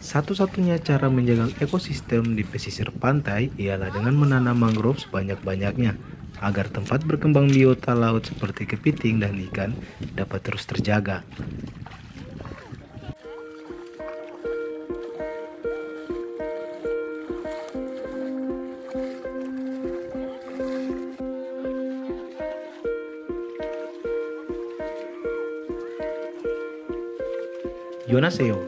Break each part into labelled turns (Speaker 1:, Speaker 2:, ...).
Speaker 1: Satu-satunya cara menjaga ekosistem di pesisir pantai ialah dengan menanam mangrove sebanyak-banyaknya agar tempat berkembang biota laut seperti kepiting dan ikan dapat terus terjaga. Yonaseo,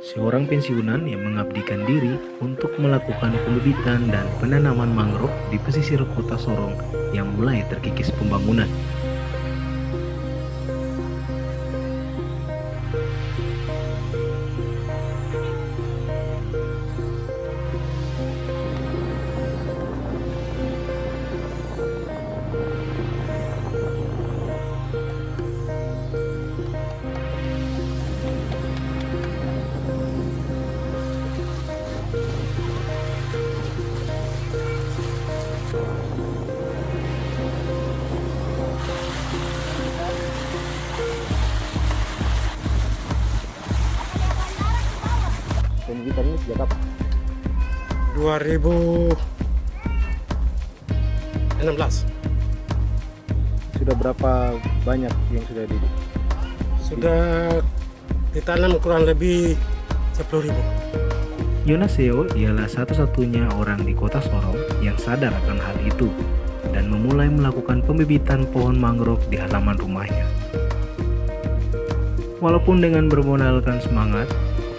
Speaker 1: seorang pensiunan yang mengabdikan diri untuk melakukan pembibitan dan penanaman mangrove di pesisir kota Sorong yang mulai terkikis pembangunan. Pembibitan ini sejak kapan?
Speaker 2: 2016.
Speaker 1: Sudah berapa banyak yang sudah
Speaker 2: Sudah ditanam kurang lebih 10.000.
Speaker 1: Yonaseo ialah satu-satunya orang di kota Sorong yang sadar akan hal itu dan memulai melakukan pembibitan pohon mangrove di halaman rumahnya. Walaupun dengan bermodalkan semangat,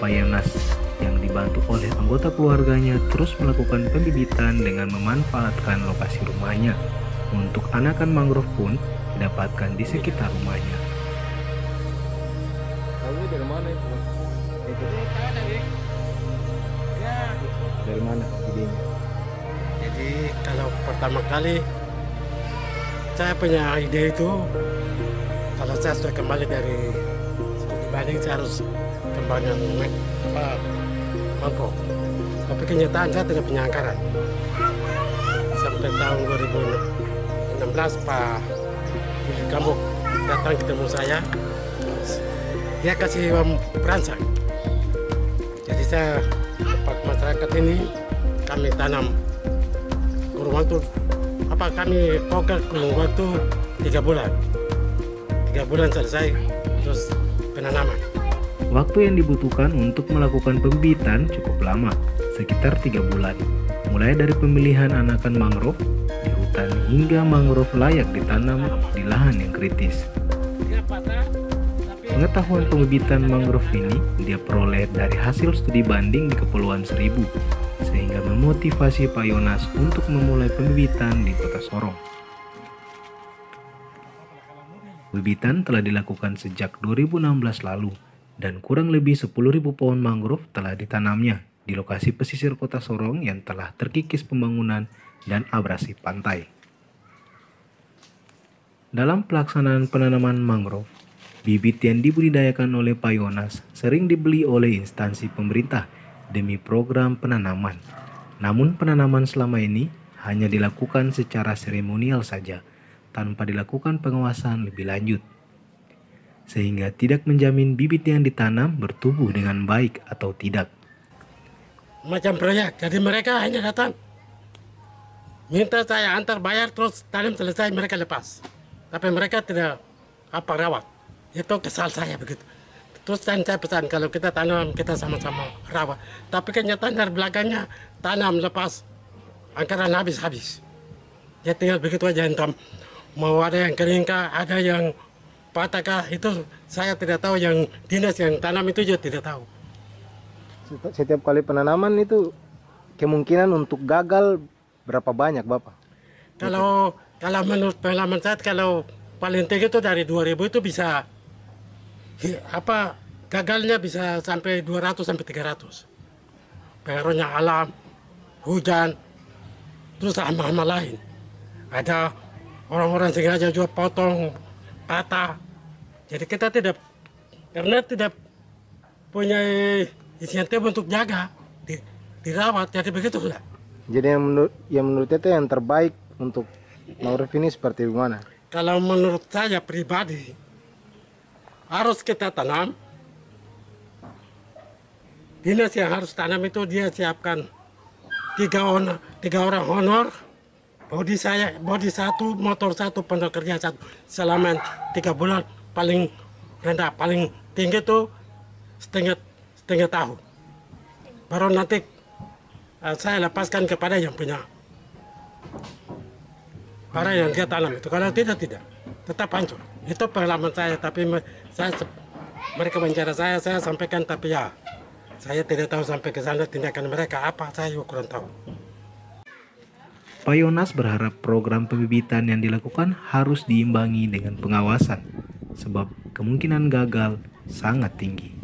Speaker 1: Pak Yonas yang dibantu oleh anggota keluarganya terus melakukan pembibitan dengan memanfaatkan lokasi rumahnya untuk anakan mangrove pun didapatkan di sekitar rumahnya.
Speaker 3: Tahunya dari mana itu?
Speaker 1: Dari mana idenya?
Speaker 2: Jadi kalau pertama kali saya punya ide itu, kalau saya sudah kembali dari studi banding, saya harus kembangkan mangrove. Tapi kenyataan saya tidak punya anggaran. Sampai tahun 2016 Pak Willy Gambok datang ketemu saya, dia kasih uang perancang. Jadi saya tempat masyarakat ini kami tanam kurun waktu kami fokus kurun waktu 3 bulan. 3 bulan selesai terus penanaman.
Speaker 1: Waktu yang dibutuhkan untuk melakukan pembibitan cukup lama, sekitar 3 bulan. Mulai dari pemilihan anakan mangrove di hutan hingga mangrove layak ditanam di lahan yang kritis. Pengetahuan pembibitan mangrove ini dia peroleh dari hasil studi banding di Kepulauan Seribu, sehingga memotivasi Pak Yonas untuk memulai pembibitan di kota Sorong. Pembibitan telah dilakukan sejak 2016 lalu, dan kurang lebih 10.000 pohon mangrove telah ditanamnya di lokasi pesisir kota Sorong yang telah terkikis pembangunan dan abrasi pantai. Dalam pelaksanaan penanaman mangrove, bibit yang dibudidayakan oleh Pak Yonas sering dibeli oleh instansi pemerintah demi program penanaman. Namun penanaman selama ini hanya dilakukan secara seremonial saja, tanpa dilakukan pengawasan lebih lanjut, sehingga tidak menjamin bibit yang ditanam bertumbuh dengan baik atau tidak.
Speaker 2: Macam proyek, jadi mereka hanya datang minta saya antar bayar, terus tanam selesai mereka lepas. Tapi mereka tidak rawat. Itu kesal saya begitu. Terus saya pesan kalau kita tanam kita sama-sama rawat. Tapi kenyataan dari belakangnya tanam lepas anggaran habis-habis. Ya tinggal begitu aja, entah mau ada yang kering kah, ada yang patah kah, itu saya tidak tahu. Yang dinas yang tanam itu juga tidak tahu.
Speaker 3: Setiap kali penanaman itu kemungkinan untuk gagal berapa banyak, Bapak?
Speaker 2: Kalau menurut pengalaman saya, kalau paling tinggi itu dari 2000 itu bisa gagalnya bisa sampai 200 sampai 300. Pengaruhnya alam, hujan, terus hama-hama lain. Ada orang-orang sengaja juga potong, patah. Jadi kita tidak punya insentif untuk jaga, dirawat, jadi begitu lah.
Speaker 3: Jadi yang menurut itu yang terbaik untuk mangrove ini seperti mana?
Speaker 2: Kalau menurut saya pribadi, harus kita tanam dinas yang harus tanam itu dia siapkan 3 orang honor, body satu, motor satu, pekerja satu, selama 3 bulan. Paling rendah, paling tinggi itu setengah tahun. Baru nanti saya lepaskan kepada yang punya barang yang dia tanam itu. Kalau tidak, tetap hancur. Itu pengalaman saya, tapi mereka bicara saya sampaikan, tapi ya saya tidak tahu sampai ke sana tindakan mereka apa, saya juga kurang tahu.
Speaker 1: Pak Yonas berharap program pembibitan yang dilakukan harus diimbangi dengan pengawasan, sebab kemungkinan gagal sangat tinggi.